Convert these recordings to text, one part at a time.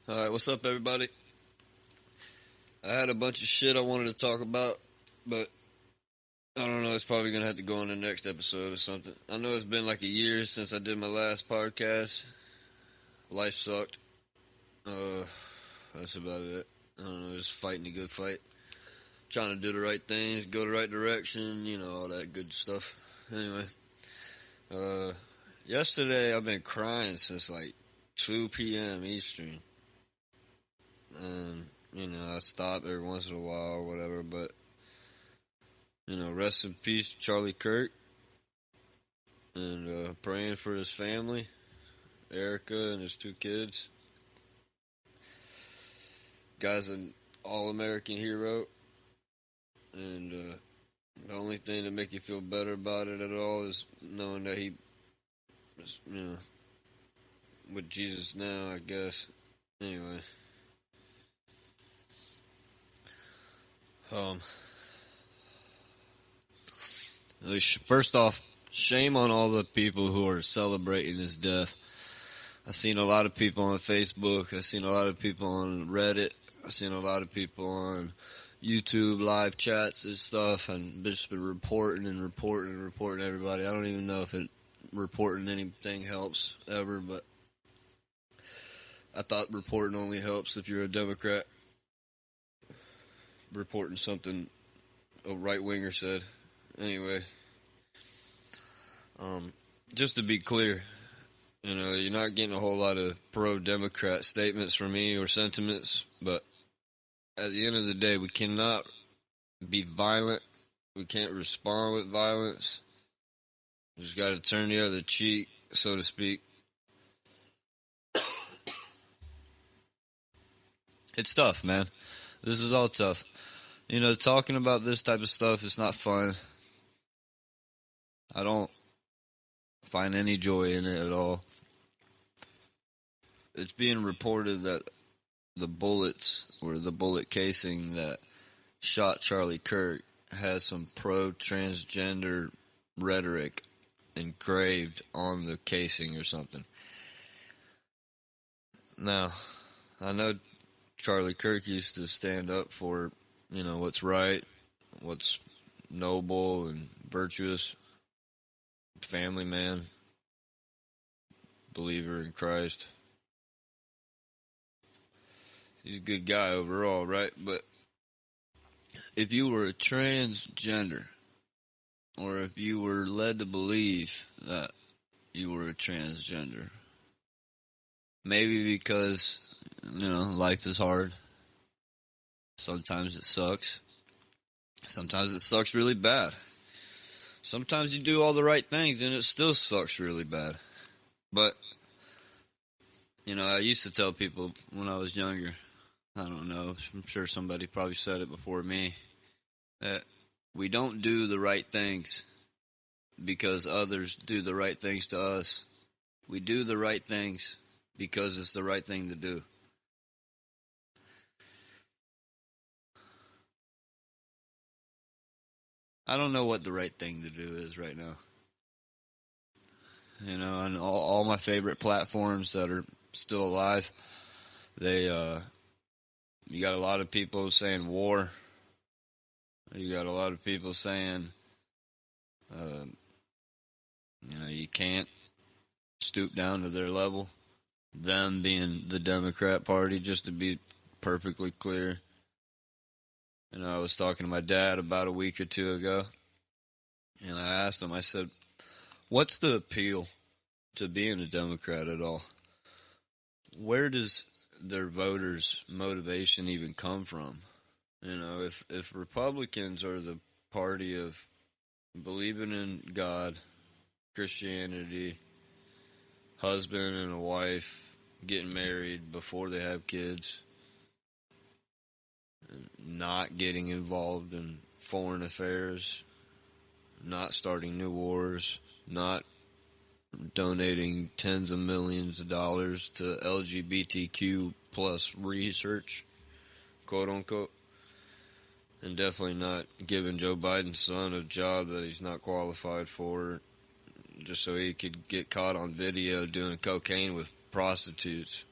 Alright, what's up, everybody? I had a bunch of shit I wanted to talk about, but I don't know, it's probably going to have to go on the next episode or something. I know it's been like a year since I did my last podcast. Life sucked. That's about it. I don't know, just fighting a good fight. Trying to do the right things, go the right direction, all that good stuff. Anyway, yesterday I've been crying since like 2 p.m. Eastern. I stop every once in a while or whatever, but, rest in peace, Charlie Kirk, and praying for his family, Erica and his 2 kids. Guy's an all-American hero, and the only thing to make you feel better about it at all is knowing that he is, with Jesus now, I guess. Anyway. First off, shame on all the people who are celebrating his death. I've seen a lot of people on Facebook. I've seen a lot of people on Reddit. I've seen a lot of people on YouTube live chats and stuff, and just been reporting everybody. I don't even know if reporting anything helps ever, but I thought reporting only helps if you're a Democrat. Reporting something a right-winger said. Anyway, just to be clear, you're not getting a whole lot of pro-Democrat statements from me or sentiments, but at the end of the day, we cannot be violent. We can't respond with violence. We just got to turn the other cheek, so to speak. It's tough, man. This is all tough. Talking about this type of stuff is not fun. I don't find any joy in it at all. It's being reported that the bullets, or the bullet casing that shot Charlie Kirk, has some pro-transgender rhetoric engraved on the casing or something. Now, I know Charlie Kirk used to stand up for, what's right, what's noble and virtuous, family man, believer in Christ. He's a good guy overall, right? But if you were a transgender, or if you were led to believe that you were a transgender, maybe because, life is hard. Sometimes it sucks. Sometimes it sucks really bad. Sometimes you do all the right things and it still sucks really bad. But, I used to tell people when I was younger, I don't know, I'm sure somebody probably said it before me, that we don't do the right things because others do the right things to us. We do the right things because it's the right thing to do. I don't know what the right thing to do is right now. And all my favorite platforms that are still alive, you got a lot of people saying war. You got a lot of people saying, you can't stoop down to their level. Them being the Democrat Party, just to be perfectly clear. I was talking to my dad about a week or 2 ago, and I asked him, I said, what's the appeal to being a Democrat at all? Where does their voters' motivation even come from? If Republicans are the party of believing in God, Christianity, husband and a wife getting married before they have kids, not getting involved in foreign affairs, not starting new wars, not donating tens of millions of dollars to LGBTQ plus research, quote unquote, and definitely not giving Joe Biden's son a job that he's not qualified for just so he could get caught on video doing cocaine with prostitutes.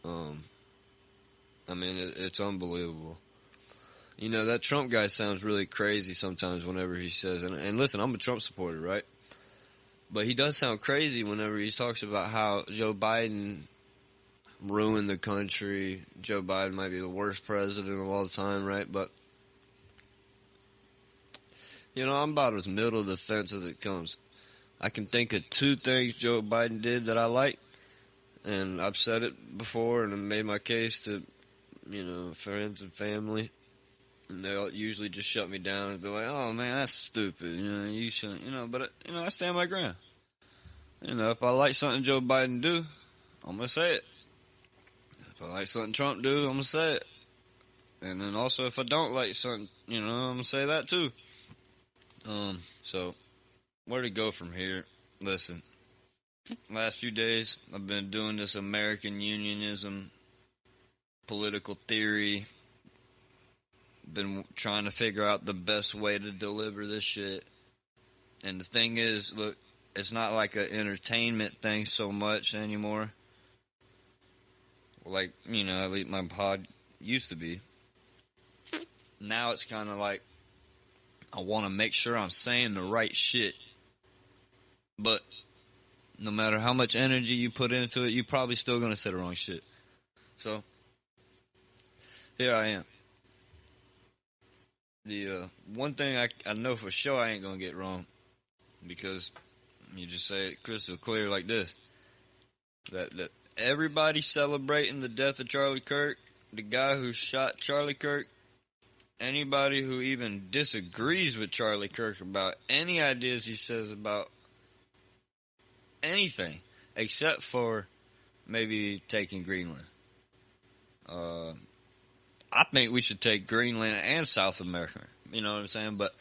I mean, it's unbelievable. You know, that Trump guy sounds really crazy sometimes whenever he says, and listen, I'm a Trump supporter, right? But he does sound crazy whenever he talks about how Joe Biden ruined the country. Joe Biden might be the worst president of all time, right? But, you know, I'm about as middle of the fence as it comes. I can think of two things Joe Biden did that I like, and I've said it before and made my case to, you know, friends and family. And they'll usually just shut me down and be like, "Oh man, that's stupid. You know, you shouldn't." You know, but you know, I stand my ground. You know, if I like something Joe Biden do, I'm gonna say it. If I like something Trump do, I'm gonna say it. And then also, if I don't like something, you know, I'm gonna say that too. So where to go from here? Listen, last few days I've been doing this American unionism political theory. Been trying to figure out the best way to deliver this shit. And the thing is, look, it's not like an entertainment thing so much anymore. Like, you know, at least my pod used to be. Now it's kind of like I want to make sure I'm saying the right shit. But no matter how much energy you put into it, you're probably still going to say the wrong shit. So, here I am. The one thing I know for sure I ain't going to get wrong, because you just say it crystal clear like this, that everybody celebrating the death of Charlie Kirk, the guy who shot Charlie Kirk, anybody who even disagrees with Charlie Kirk about any ideas he says about anything, except for maybe taking Greenland. I think we should take Greenland and South America. You know what I'm saying? But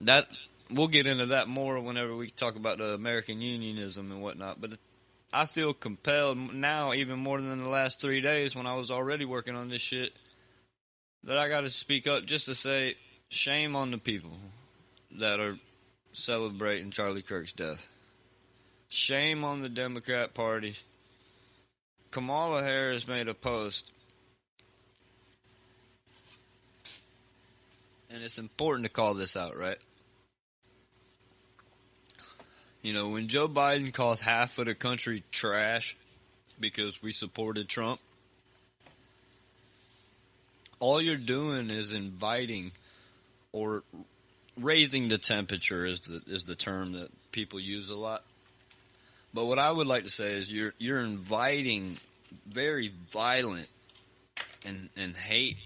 that we'll get into that more whenever we talk about the American unionism and whatnot. But I feel compelled now, even more than the last 3 days when I was already working on this shit, that I got to speak up just to say shame on the people that are celebrating Charlie Kirk's death. Shame on the Democrat Party. Kamala Harris made a post, and it's important to call this out, right? You know, when Joe Biden calls half of the country trash because we supported Trump, all you're doing is inviting or raising the temperature is the term that people use a lot. But what I would like to say is you're inviting very violent and hate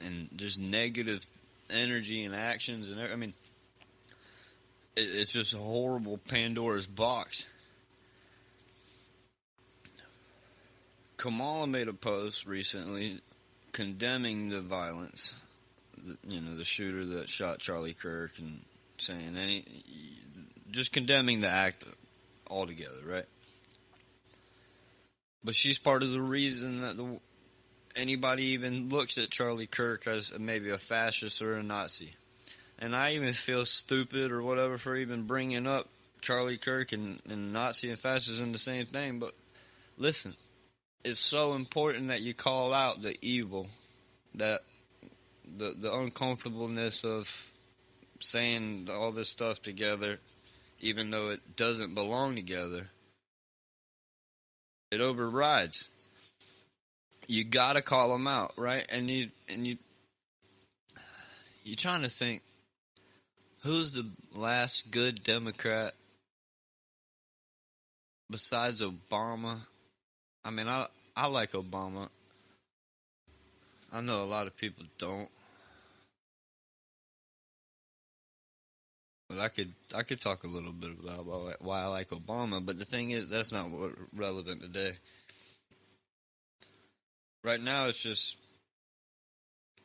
and just negative energy and actions, and I mean, it's just a horrible Pandora's box. Kamala made a post recently condemning the violence, you know, the shooter that shot Charlie Kirk, and saying just condemning the act altogether, right? But she's part of the reason that anybody even looks at Charlie Kirk as maybe a fascist or a Nazi. And I even feel stupid or whatever for even bringing up Charlie Kirk and Nazi and fascist in the same thing. But listen, it's so important that you call out the evil, that the uncomfortableness of saying all this stuff together, even though it doesn't belong together. It overrides. You gotta call them out, right? And you're trying to think, who's the last good Democrat besides Obama? I mean, I like Obama. I know a lot of people don't. But I could talk a little bit about why I like Obama, but the thing is, that's not relevant today. Right now, it's just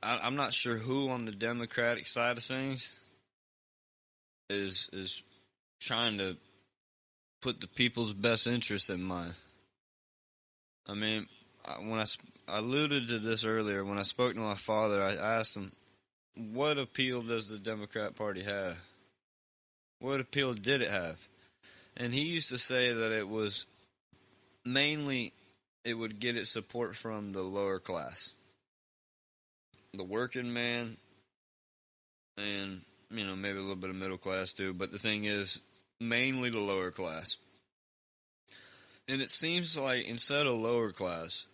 I'm not sure who on the Democratic side of things is trying to put the people's best interests in mind. I mean, when I alluded to this earlier, when I spoke to my father, I asked him, what appeal does the Democrat Party have? What appeal did it have? And he used to say that it was mainly it would get its support from the lower class, the working man, and, you know, maybe a little bit of middle class too. But the thing is, mainly the lower class. And it seems like instead of lower class,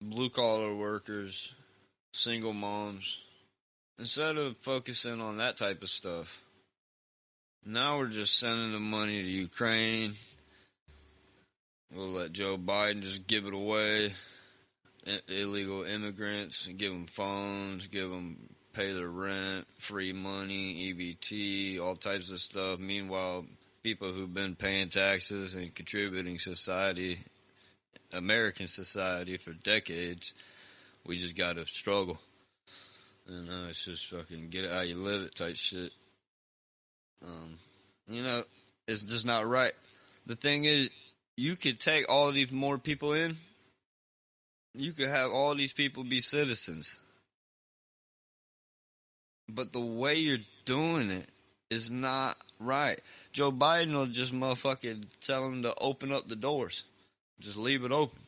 blue collar workers, single moms, instead of focusing on that type of stuff, now we're just sending the money to Ukraine. We'll let Joe Biden just give it away. Illegal immigrants, give them phones, pay their rent, free money, EBT, all types of stuff. Meanwhile, people who've been paying taxes and contributing society, American society, for decades, we just gotta struggle. And it's just fucking get it how you live it type shit. You know, it's just not right. The thing is, you could take all these more people in. You could have all these people be citizens. But the way you're doing it is not right. Joe Biden will just motherfucking tell them to open up the doors. Just leave it open.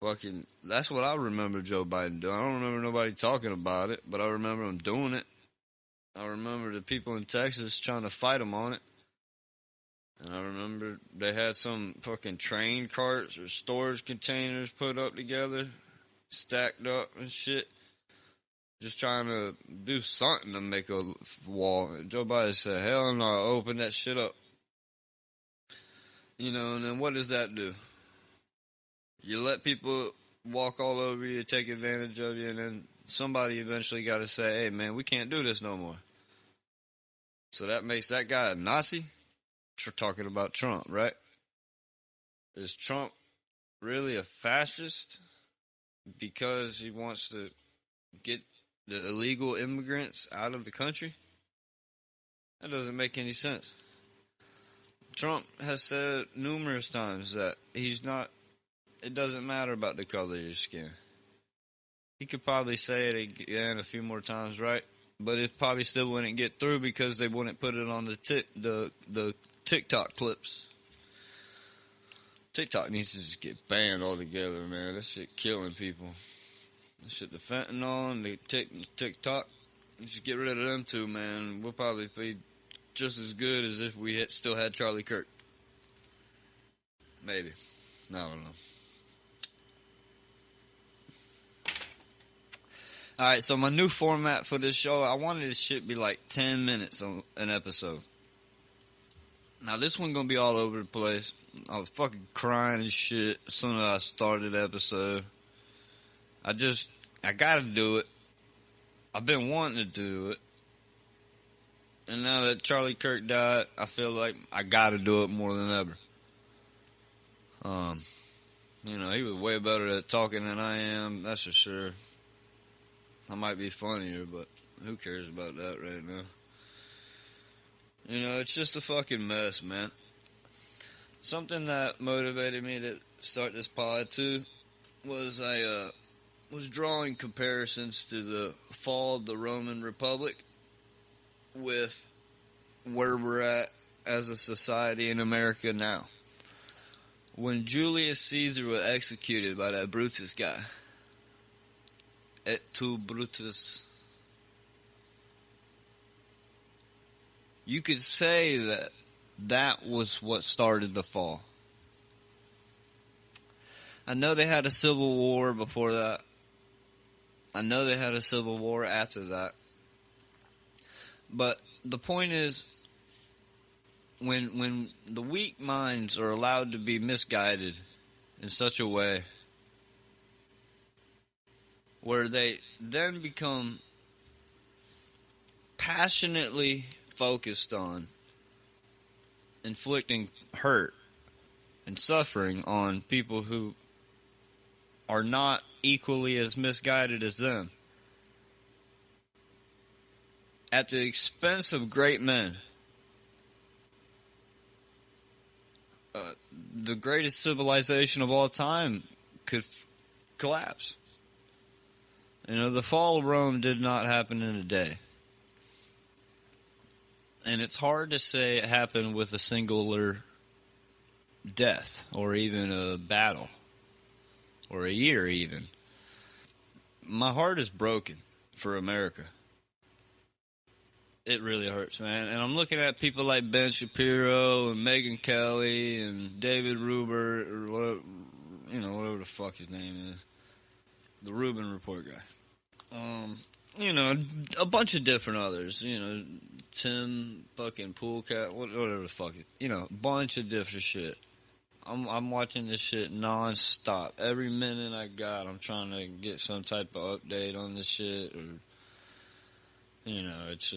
Fucking, that's what I remember Joe Biden doing. I don't remember nobody talking about it, but I remember him doing it. I remember the people in Texas trying to fight him on it. And I remember they had some fucking train carts or storage containers put up together, stacked up and shit. Just trying to do something to make a wall. And Joe Biden said, hell no, open that shit up. You know, and then what does that do? You let people walk all over you, take advantage of you, and then somebody eventually got to say, hey, man, we can't do this no more. So that makes that guy a Nazi? Talking about Trump, right? Is Trump really a fascist because he wants to get the illegal immigrants out of the country? That doesn't make any sense. Trump has said numerous times that it doesn't matter about the color of your skin. He could probably say it again a few more times, right? But it probably still wouldn't get through because they wouldn't put it on the TikTok clips. TikTok needs to just get banned altogether, man. That shit killing people. That shit, the fentanyl and the TikTok, just get rid of them too, man. We'll probably be just as good as if we still had Charlie Kirk. Maybe. I don't know. Alright, so my new format for this show, I wanted this shit to be like 10 minutes on an episode. Now, this one gonna be all over the place. I was fucking crying and shit as soon as I started the episode. I gotta do it. I've been wanting to do it. And now that Charlie Kirk died, I feel like I gotta do it more than ever. You know, he was way better at talking than I am, that's for sure. I might be funnier, but who cares about that right now? You know, it's just a fucking mess, man. Something that motivated me to start this pod, too, was I was drawing comparisons to the fall of the Roman Republic with where we're at as a society in America now. When Julius Caesar was executed by that Brutus guy, Et tu, Brutus. You could say that was what started the fall. I know they had a civil war before that. I know they had a civil war after that. But the point is, when the weak minds are allowed to be misguided in such a way where they then become passionately focused on inflicting hurt and suffering on people who are not equally as misguided as them, at the expense of great men. The greatest civilization of all time could collapse. You know, the fall of Rome did not happen in a day. And it's hard to say it happened with a singular death or even a battle or a year even. My heart is broken for America. It really hurts, man. And I'm looking at people like Ben Shapiro and Megyn Kelly and David Rubert or whatever, whatever the fuck his name is. The Rubin Report guy. A bunch of different others, Tim fucking Poolcat, whatever the fuck it, a bunch of different shit. I'm watching this shit non-stop. Every minute I got, I'm trying to get some type of update on this shit, or, it's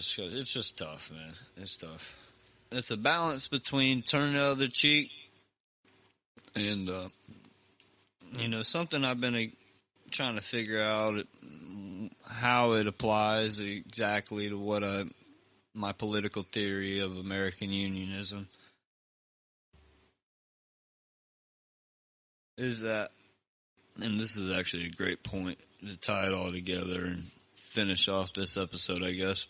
just tough, man. It's tough. It's a balance between turning the other cheek and, something I've been trying to figure out how it applies exactly to what my political theory of American unionism is that, and this is actually a great point to tie it all together and finish off this episode, I guess.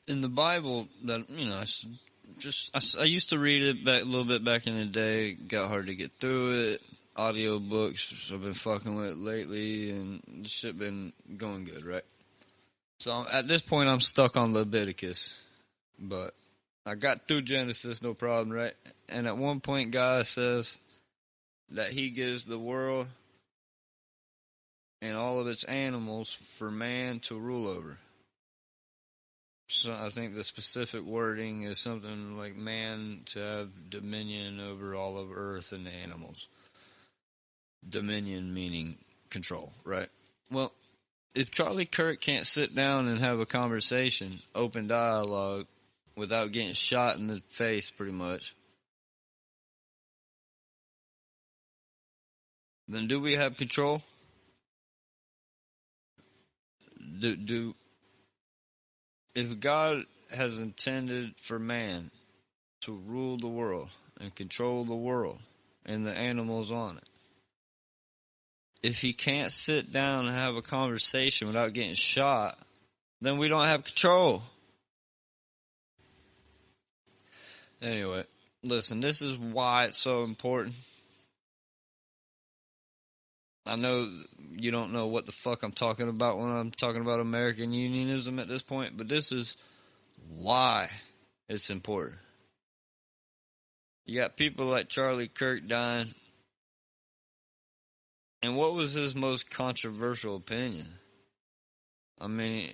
In the Bible, that I used to read it a little bit back in the day. It got hard to get through it. Audiobooks I've been fucking with lately, and this shit been going good, right? So at this point, I'm stuck on Leviticus, but I got through Genesis, no problem, right? And at one point, God says that He gives the world and all of its animals for man to rule over. So I think the specific wording is something like man to have dominion over all of earth and the animals. Dominion meaning control, right? Well, if Charlie Kirk can't sit down and have a conversation, open dialogue, without getting shot in the face, pretty much, then do we have control? If God has intended for man to rule the world and control the world and the animals on it, if He can't sit down and have a conversation without getting shot, then we don't have control. Anyway, listen, this is why it's so important. I know you don't know what the fuck I'm talking about when I'm talking about American unionism at this point, but this is why it's important. You got people like Charlie Kirk dying. And what was his most controversial opinion? I mean,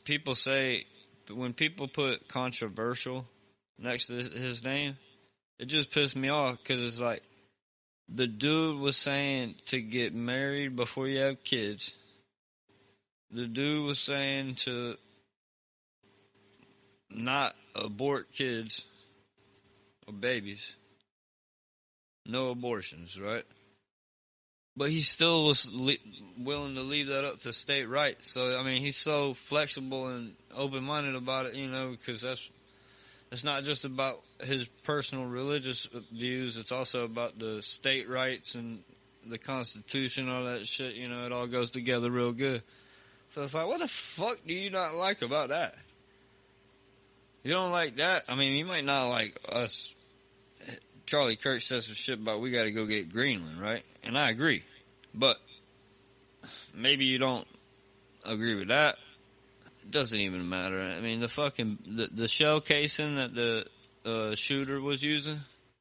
people say, when people put controversial next to his name, it just pissed me off because it's like, the dude was saying to get married before you have kids. The dude was saying to not abort kids or babies. No abortions, right? But he still was willing to leave that up to state rights. So, I mean, he's so flexible and open-minded about it, because it's not just about his personal religious views. It's also about the state rights and the Constitution, all that shit. It all goes together real good. So it's like, what the fuck do you not like about that? You don't like that? I mean, you might not like us. Charlie Kirk says some shit about we got to go get Greenland, right? And I agree. But maybe you don't agree with that. It doesn't even matter. I mean, the shell casing that the shooter was using,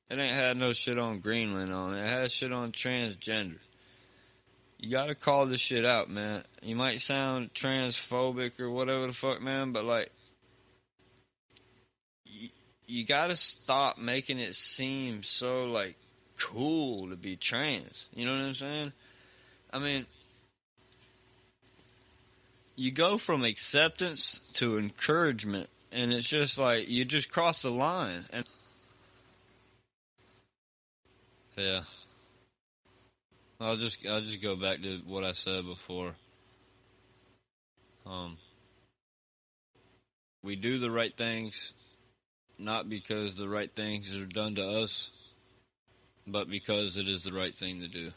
it ain't had no shit on Greenland on it. It had shit on transgender. You gotta call this shit out, man. You might sound transphobic or whatever the fuck, man, but like, you gotta stop making it seem so, like, cool to be trans. You know what I'm saying? I mean, you go from acceptance to encouragement, and it's just like, you just cross the line. And yeah. I'll just go back to what I said before. We do the right things, not because the right things are done to us, but because it is the right thing to do.